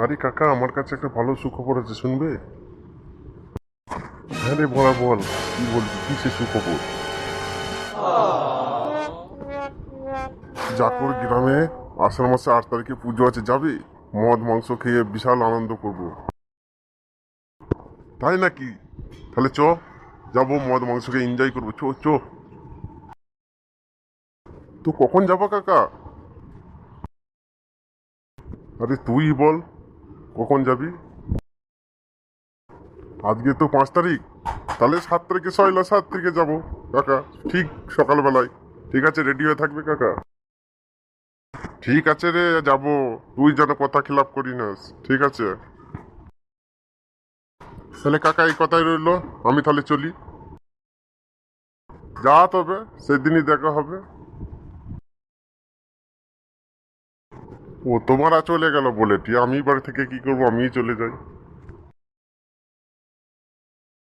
আরে কাকা, আমার কাছে একটা ভালো সুখবর আছে, শুনবে? হ্যাঁ রে বড়া, বল কি বলবি, কিসের সুখবর? জাকুর গ্রামে আষাঢ় মাসে 8 তারিখে পুজো আছে, যাবে? মদ মাংস খেয়ে বিশাল আনন্দ করব। তাই নাকি? তাহলে চ, যাবো, মদ মাংস খেয়ে এনজয় করবো, চো চো। তো কখন যাবো কাকা? আরে তুই বল, কখন যাবি? আজকে তো 5 তারিখ, তাহলে 7 তারিখে, 7 তারিখে যাবো কাকা। ঠিক সকালবেলায়। ঠিক আছে, রেডি হয়ে থাকবে কাকা। ঠিক আছে রে, যাবো। তুই যেন কথা খিলাপ করি না, ঠিক আছে? তাহলে কাকা এই কথাই রইলো, আমি তাহলে চলি। যা, তবে সেদিনই দেখা হবে। ও তোমারা চলে গেল বলে, আমি বাড়ি থেকে কি করবো, আমিই চলে যাই।